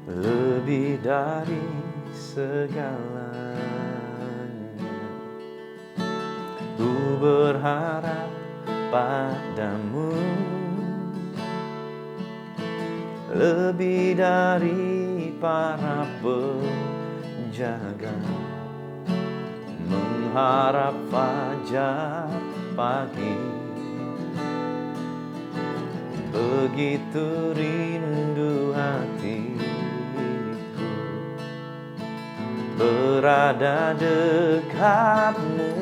Lebih dari segalanya, ku berharap padamu. Lebih dari para penjaga, mengharap fajar pagi. Begitu rindu hatiku berada dekatmu.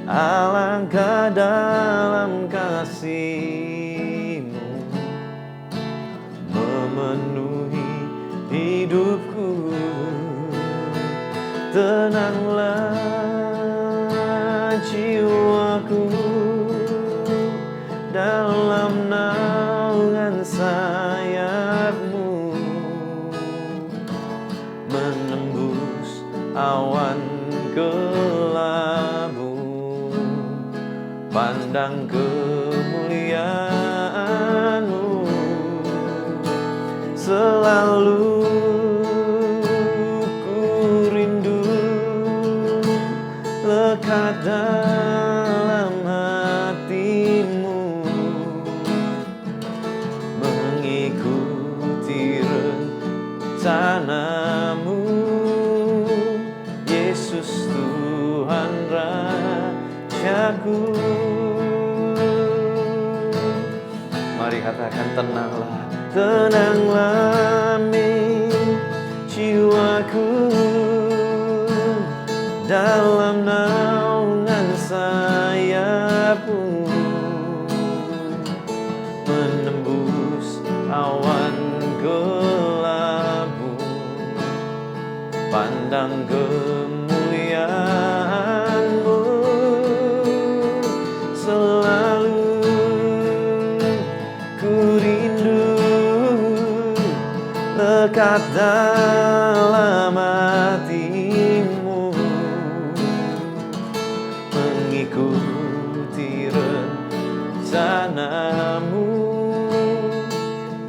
Alangkah dalam kasih-Mu memenuhi hidupku. Tenanglah jiwaku dalam naungan sayap-Mu, menembus awan kelabu. Pandang kemuliaan-Mu, selalu ku rindu lekat dalam hati-Mu, mengikuti rencana-Mu. Yesus Tuhan Rajaku. Mari katakan, tenanglah, tenanglah jiwaku dalam naungan sayap-Mu, menembus awan kelabu. Pandang kemuliaan-Mu, selalu ku rindu lekat dalam hati-Mu, mengikuti rencana-Mu.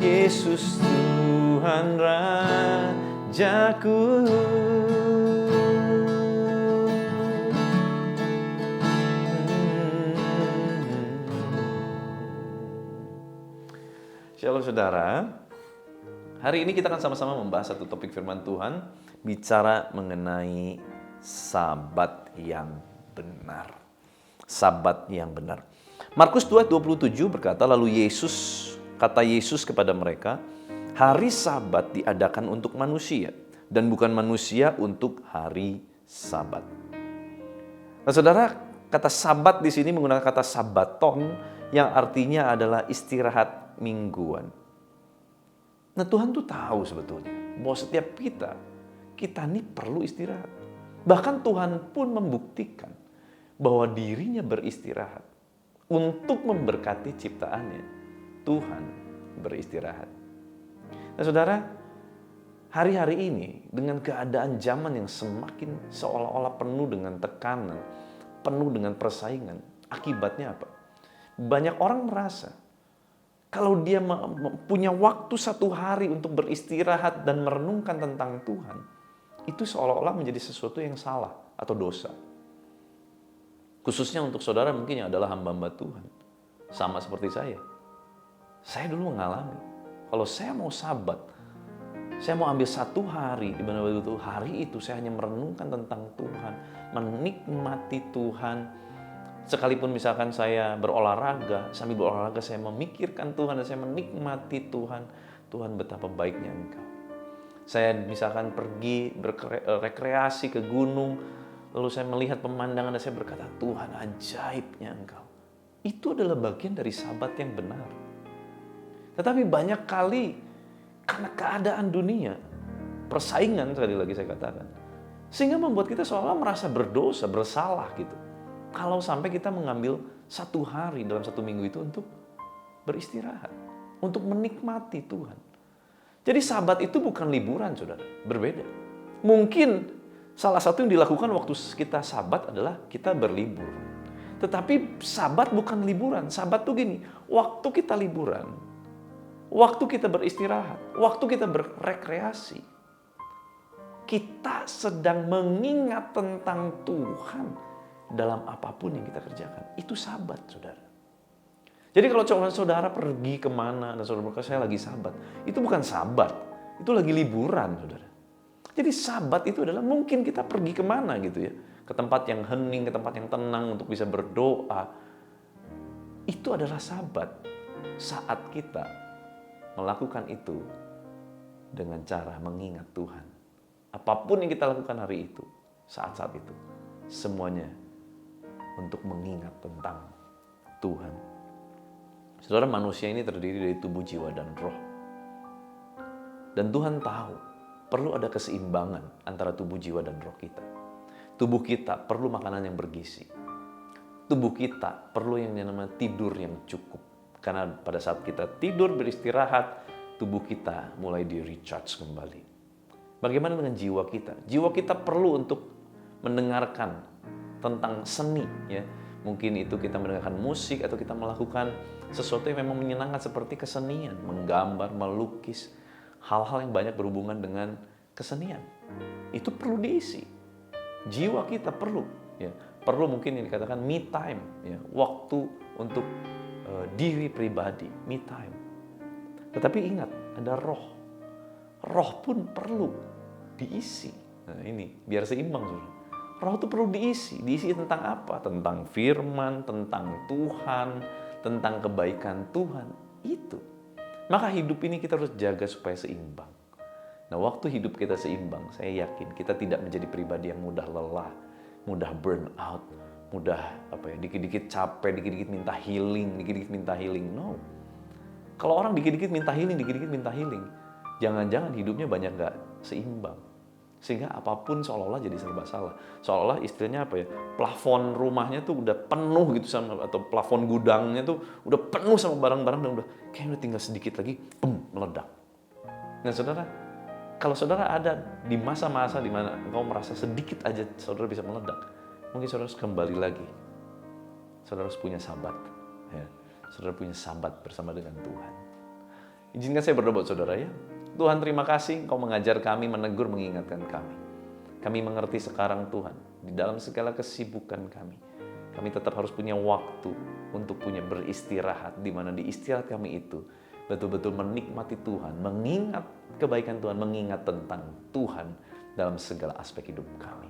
Yesus Tuhan Rajaku. Shalom saudara. Hari ini kita akan sama-sama membahas satu topik firman Tuhan, bicara mengenai Sabat yang benar. Sabat yang benar. Markus 2:27 berkata, lalu kata Yesus kepada mereka, hari Sabat diadakan untuk manusia dan bukan manusia untuk hari Sabat. Nah, saudara, kata Sabat di sini menggunakan kata sabaton yang artinya adalah istirahat mingguan. Nah, Tuhan tuh tahu sebetulnya bahwa setiap kita ini perlu istirahat. Bahkan Tuhan pun membuktikan bahwa dirinya beristirahat untuk memberkati ciptaannya. Tuhan beristirahat. Nah, saudara, hari-hari ini dengan keadaan zaman yang semakin seolah-olah penuh dengan tekanan, penuh dengan persaingan, akibatnya apa? Banyak orang merasa kalau dia punya waktu satu hari untuk beristirahat dan merenungkan tentang Tuhan, itu seolah-olah menjadi sesuatu yang salah atau dosa. Khususnya untuk saudara mungkin yang adalah hamba-hamba Tuhan. Sama seperti saya. Saya dulu mengalami, kalau saya mau sabat, saya mau ambil satu hari, di mana hari itu saya hanya merenungkan tentang Tuhan, menikmati Tuhan. Sekalipun misalkan saya berolahraga, sambil berolahraga saya memikirkan Tuhan dan saya menikmati Tuhan. Tuhan betapa baiknya Engkau. Saya misalkan pergi berrekreasi ke gunung, lalu saya melihat pemandangan dan saya berkata, Tuhan ajaibnya Engkau. Itu adalah bagian dari sabat yang benar. Tetapi banyak kali karena keadaan dunia, persaingan sekali lagi saya katakan, sehingga membuat kita seolah merasa berdosa, bersalah gitu. Kalau sampai kita mengambil satu hari dalam satu minggu itu untuk beristirahat, untuk menikmati Tuhan. Jadi sabat itu bukan liburan, saudara, berbeda. Mungkin Salah satu yang dilakukan waktu kita Sabat adalah kita berlibur. Tetapi Sabat bukan liburan. Sabat tuh gini, waktu kita liburan, waktu kita beristirahat, waktu kita berrekreasi, kita sedang mengingat tentang Tuhan dalam apapun yang kita kerjakan. Itu Sabat, saudara. Jadi kalau saudara pergi kemana dan saudara berkata, saya lagi Sabat, itu bukan Sabat, itu lagi liburan, saudara. Jadi Sabat itu adalah mungkin kita pergi kemana gitu ya, ke tempat yang hening, ke tempat yang tenang untuk bisa berdoa. Itu adalah Sabat saat kita melakukan itu dengan cara mengingat Tuhan. Apapun yang kita lakukan hari itu, saat-saat itu, semuanya untuk mengingat tentang Tuhan. Saudara, manusia ini terdiri dari tubuh, jiwa, dan roh. Dan Tuhan tahu perlu ada keseimbangan antara tubuh, jiwa, dan roh kita. Tubuh kita perlu makanan yang bergizi. Tubuh kita perlu yang namanya tidur yang cukup. Karena pada saat kita tidur beristirahat, tubuh kita mulai di-recharge kembali. Bagaimana dengan jiwa kita? Jiwa kita perlu untuk mendengarkan tentang seni, ya. Mungkin itu kita mendengarkan musik atau kita melakukan sesuatu yang memang menyenangkan seperti kesenian, menggambar, melukis, hal-hal yang banyak berhubungan dengan kesenian. Itu perlu diisi. Jiwa kita perlu, ya. Perlu mungkin yang dikatakan me time, ya, waktu untuk diri pribadi, me time. Tetapi ingat, ada roh. Roh pun perlu diisi. Nah, ini biar seimbang, saudara. Roh itu perlu diisi. Diisi tentang apa? Tentang firman, tentang Tuhan, tentang kebaikan Tuhan. Itu. Maka hidup ini kita harus jaga supaya seimbang. Nah, waktu hidup kita seimbang, saya yakin kita tidak menjadi pribadi yang mudah lelah, mudah burn out, mudah dikit-dikit capek, dikit-dikit minta healing, dikit-dikit minta healing. No. Kalau orang dikit-dikit minta healing, jangan-jangan hidupnya banyak nggak seimbang. Sehingga apapun seolah-olah jadi serba salah. Seolah-olah istilahnya plafon rumahnya tuh udah penuh gitu atau plafon gudangnya tuh udah penuh sama barang-barang dan kayaknya udah tinggal sedikit lagi, meledak. Nah, saudara, kalau saudara ada di masa-masa di mana engkau merasa sedikit aja saudara bisa meledak, mungkin saudara harus kembali lagi. Saudara harus punya Sabat, ya. Saudara punya Sabat bersama dengan Tuhan. Izinkan saya berdoa buat saudara, ya. Tuhan, terima kasih Engkau mengajar kami, menegur, mengingatkan kami. Kami mengerti sekarang, Tuhan, di dalam segala kesibukan kami tetap harus punya waktu untuk punya beristirahat, di mana di istirahat kami itu betul-betul menikmati Tuhan, mengingat kebaikan Tuhan, mengingat tentang Tuhan dalam segala aspek hidup kami.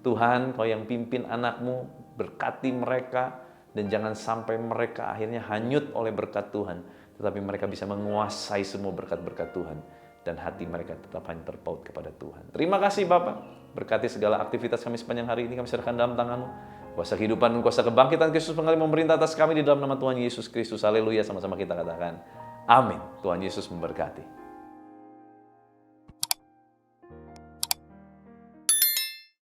Tuhan, Kau yang pimpin anak-Mu, berkati mereka, dan jangan sampai mereka akhirnya hanyut oleh berkat Tuhan, tetapi mereka bisa menguasai semua berkat-berkat Tuhan, dan hati mereka tetap hanya terpaut kepada Tuhan. Terima kasih Bapa, berkati segala aktivitas kami sepanjang hari ini, kami serahkan dalam tangan-Mu. Kuasa kehidupan dan kuasa kebangkitan Kristus kembali memerintah atas kami di dalam nama Tuhan Yesus Kristus. Haleluya, sama-sama kita katakan amin. Tuhan Yesus memberkati.